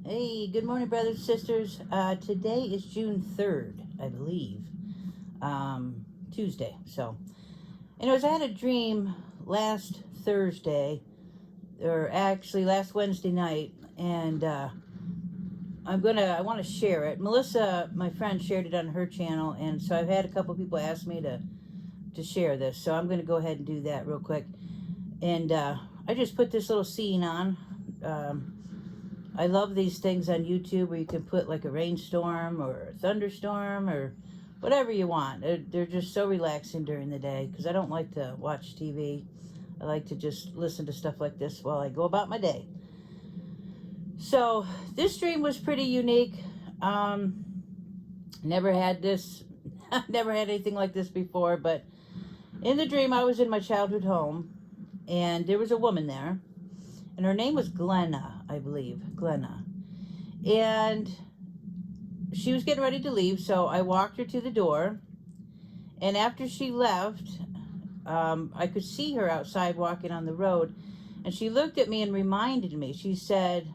Hey, good morning, brothers and sisters. Today is June 3rd, I believe. Tuesday. So, anyways, I had a dream last Thursday, or actually last Wednesday night, and I want to share it. Melissa, my friend, shared it on her channel, and so I've had a couple people ask me to share this. So I'm going to go ahead and do that real quick. And I just put this little scene on. I love these things on YouTube where you can put like a rainstorm or a thunderstorm or whatever you want. They're just so relaxing during the day because I don't like to watch TV. I like to just listen to stuff like this while I go about my day. So this dream was pretty unique. Never had this, never had anything like this before, but in the dream I was in my childhood home and there was a woman there. And her name was Glenna, I believe. Glenna. And she was getting ready to leave, so I walked her to the door. And after she left, I could see her outside walking on the road. And she looked at me and reminded me. She said,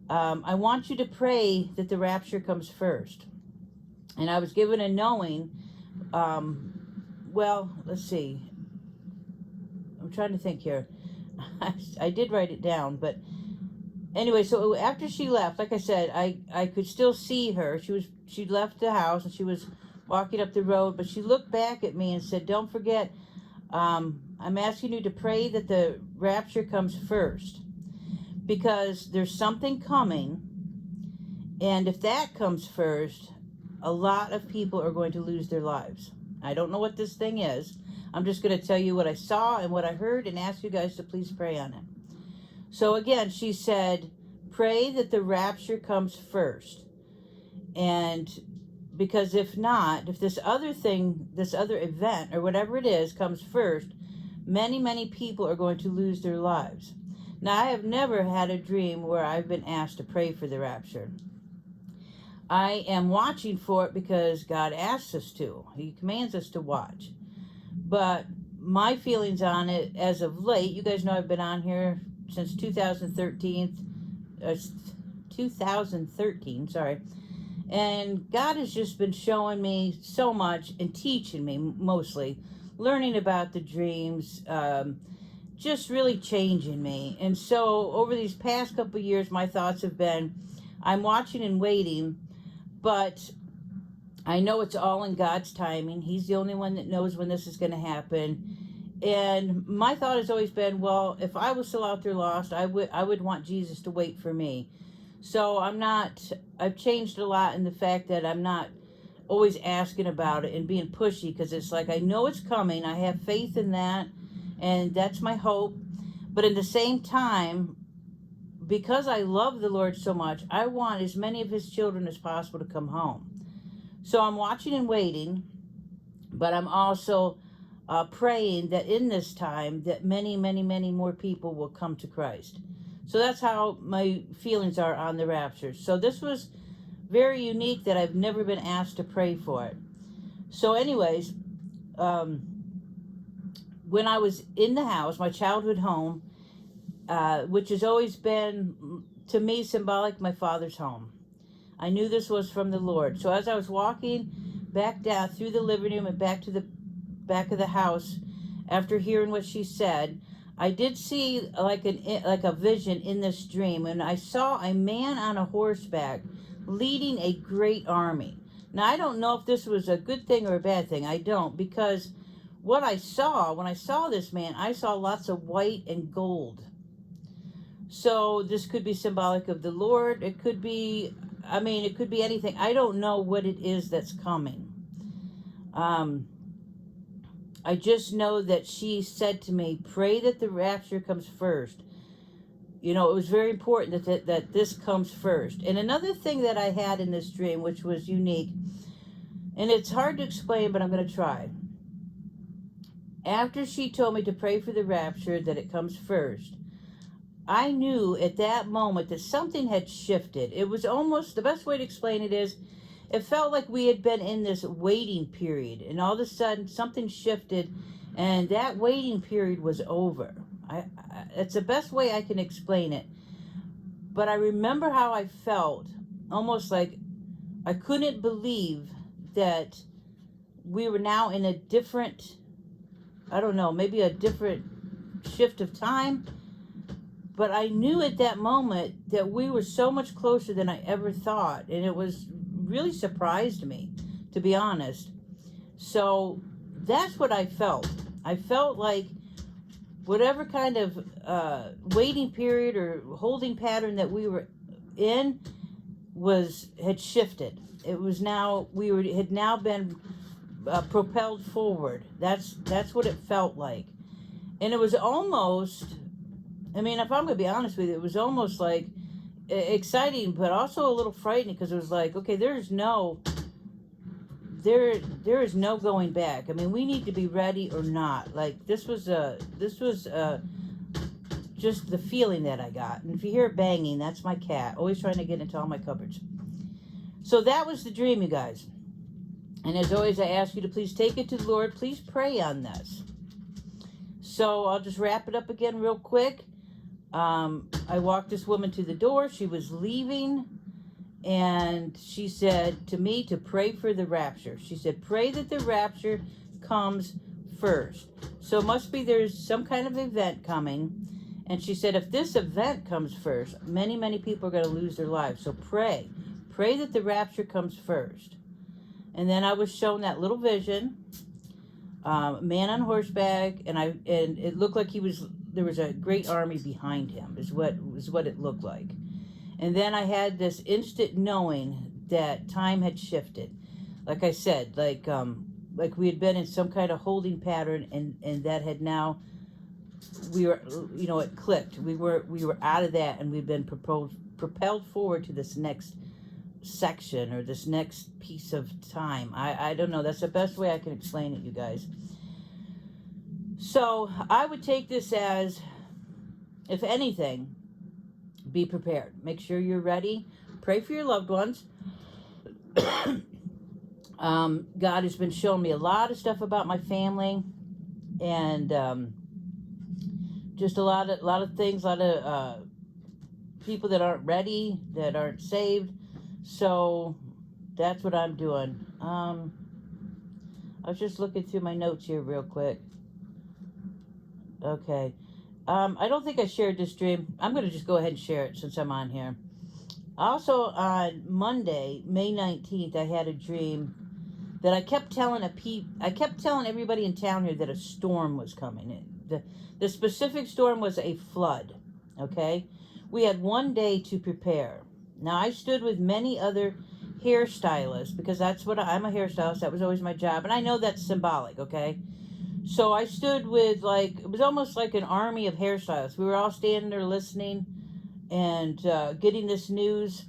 I want you to pray that the rapture comes first. And I was given a knowing. Well, let's see. I'm trying to think here. I did write it down, but anyway, so after she left, like I said, I could still see her. She'd left the house and she was walking up the road, but she looked back at me and said, don't forget, I'm asking you to pray that the rapture comes first because there's something coming, and if that comes first, a lot of people are going to lose their lives. I don't know what this thing is. I'm just going to tell you what I saw and what I heard and ask you guys to please pray on it. So again, she said, pray that the rapture comes first. And because if not, if this other thing, this other event or whatever it is comes first, many, many people are going to lose their lives. Now, I have never had a dream where I've been asked to pray for the rapture. I am watching for it because God asks us to. He commands us to watch. But my feelings on it as of late, you guys know I've been on here since 2013, sorry. And God has just been showing me so much and teaching me mostly, learning about the dreams, just really changing me. And so over these past couple of years, my thoughts have been, I'm watching and waiting, but I know it's all in God's timing. He's the only one that knows when this is going to happen. And my thought has always been, well, if I was still out there lost, I would want Jesus to wait for me. So I've changed a lot in the fact that I'm not always asking about it and being pushy, because it's like, I know it's coming. I have faith in that, and that's my hope. But at the same time, because I love the Lord so much, I want as many of his children as possible to come home. So I'm watching and waiting, but I'm also praying that in this time that many, many, many more people will come to Christ. So that's how my feelings are on the rapture. So this was very unique that I've never been asked to pray for it. So anyways, when I was in the house, my childhood home, which has always been, to me, symbolic my father's home. I knew this was from the Lord. So as I was walking back down through the living room and back to the back of the house, after hearing what she said, I did see like a vision in this dream, and I saw a man on a horseback leading a great army. Now, I don't know if this was a good thing or a bad thing. I don't, because what I saw, when I saw this man, I saw lots of white and gold. So this could be symbolic of the Lord. It could be, it could be anything. I don't know what it is that's coming. I just know that she said to me, pray that the rapture comes first. You know, it was very important that this comes first. And another thing that I had in this dream, which was unique, and it's hard to explain, but I'm going to try. After she told me to pray for the rapture, that it comes first, I knew at that moment that something had shifted. It was almost, the best way to explain it is, it felt like we had been in this waiting period, and all of a sudden something shifted, and that waiting period was over. It's the best way I can explain it. But I remember how I felt, almost like I couldn't believe that we were now in a different, I don't know, maybe a different shift of time. But I knew at that moment that we were so much closer than I ever thought. And it was really surprised me, to be honest. So that's what I felt. I felt like whatever kind of waiting period or holding pattern that we were in had shifted. It was now, had now been propelled forward. That's what it felt like. And it was almost, I mean, if I'm going to be honest with you, it was almost like exciting, but also a little frightening, because it was like, okay, there is no going back. I mean, we need to be ready or not. Like, this was just the feeling that I got. And if you hear banging, that's my cat, always trying to get into all my cupboards. So that was the dream, you guys. And as always, I ask you to please take it to the Lord. Please pray on this. So I'll just wrap it up again real quick. I walked this woman to the door. She was leaving, and she said to me to pray for the rapture. She said, pray that the rapture comes first. So it must be there's some kind of event coming. And she said, if this event comes first, many, many people are going to lose their lives. So pray that the rapture comes first. And then I was shown that little vision, man on horseback, and it looked like there was a great army behind him, is what it looked like. And then I had this instant knowing that time had shifted. Like I said, like we had been in some kind of holding pattern, and that had now, we were, it clicked. We were out of that, and we've been propelled forward to this next section, or this next piece of time. I don't know. That's the best way I can explain it, you guys. So I would take this as, if anything, be prepared. Make sure you're ready. Pray for your loved ones. God has been showing me a lot of stuff about my family, and just a lot of things, a lot of people that aren't ready, that aren't saved. So that's what I'm doing. I was just looking through my notes here real quick. Okay. I don't think I shared this dream. I'm going to just go ahead and share it since I'm on here. Also, on Monday, May 19th, I had a dream that I kept telling everybody in town here that a storm was coming. The specific storm was a flood. Okay? We had one day to prepare. Now, I stood with many other hairstylists, because I'm a hairstylist. That was always my job. And I know that's symbolic, okay? So I stood with, it was almost like an army of hairstylists. We were all standing there listening and getting this news.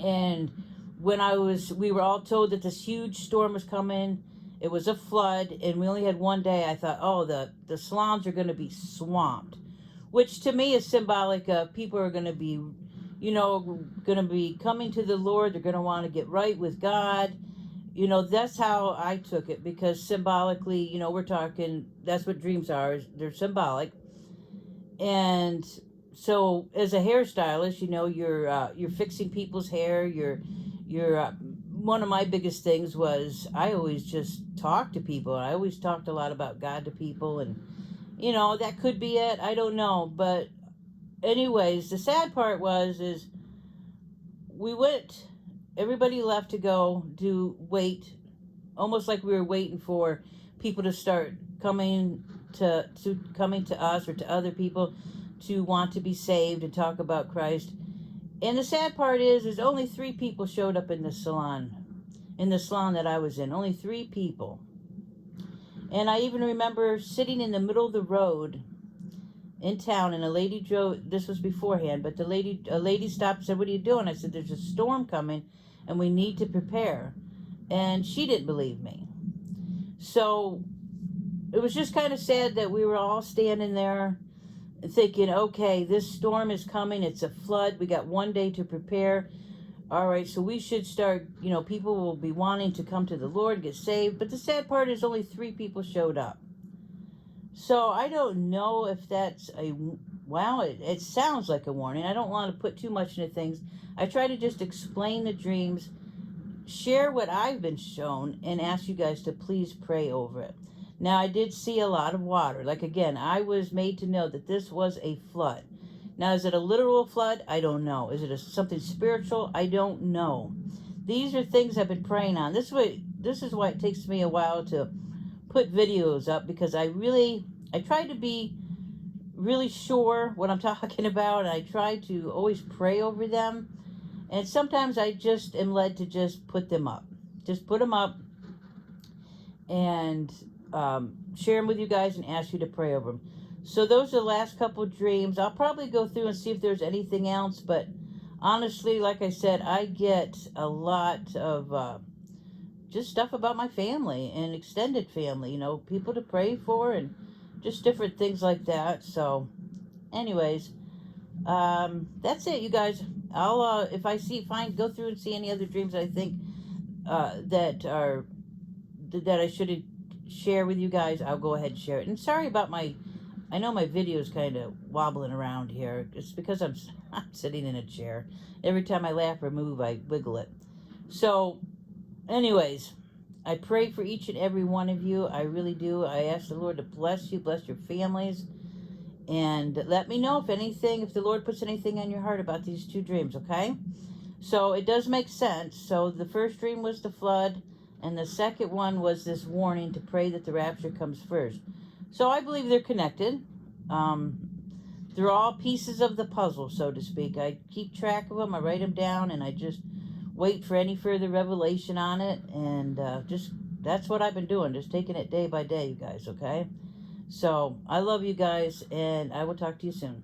And when we were all told that this huge storm was coming, it was a flood, and we only had one day, I thought, oh, the salons are going to be swamped, which to me is symbolic of people are going to be, going to be coming to the Lord. They're going to want to get right with God. That's how I took it, because symbolically, we're talking, that's what dreams are. They're symbolic. And so as a hairstylist, you're fixing people's hair. You're one of my biggest things was I always just talk to people. I always talked a lot about God to people, and, that could be it. I don't know. But anyways, the sad part is everybody left to go wait, almost like we were waiting for people to start coming to us, or to other people, to want to be saved and talk about Christ. And the sad part is only 3 people showed up in the salon that I was in. Only 3 people. And I even remember sitting in the middle of the road in town, and a lady drove. This was beforehand, but a lady stopped and said, "What are you doing?" I said, "There's a storm coming, and we need to prepare." And she didn't believe me. So it was just kind of sad that we were all standing there thinking, okay, this storm is coming. It's a flood. We got one day to prepare. All right, so we should start, people will be wanting to come to the Lord, get saved. But the sad part is only 3 people showed up. So I don't know if that's well, it sounds like a warning. I don't want to put too much into things. I try to just explain the dreams, share what I've been shown, and ask you guys to please pray over it. Now, I did see a lot of water. Like, again, I was made to know that this was a flood. Now, is it a literal flood? I don't know. Is it something spiritual? I don't know. These are things I've been praying on. This is why it takes me a while to put videos up, because I try to be really sure what I'm talking about, and I try to always pray over them. And sometimes I just am led to just put them up. Just put them up and share them with you guys and ask you to pray over them. So those are the last couple of dreams. I'll probably go through and see if there's anything else, but honestly, like I said, I get a lot of just stuff about my family and extended family, you know, people to pray for and just different things like that. So anyways, that's it, you guys. I'll if I go through and see any other dreams I think that I should share with you guys, I'll go ahead and share it. And sorry about I know my video is kind of wobbling around here. It's because I'm sitting in a chair. Every time I laugh or move, I wiggle it. So, anyways, I pray for each and every one of you. I really do. I ask the Lord to bless you, bless your families, and let me know if the Lord puts anything on your heart about these two dreams, okay? So it does make sense. So the first dream was the flood, and the second one was this warning to pray that the rapture comes first. So I believe they're connected. They're all pieces of the puzzle, so to speak. I keep track of them. I write them down, and I just wait for any further revelation on it. And that's what I've been doing, just taking it day by day, you guys, okay? So I love you guys, and I will talk to you soon.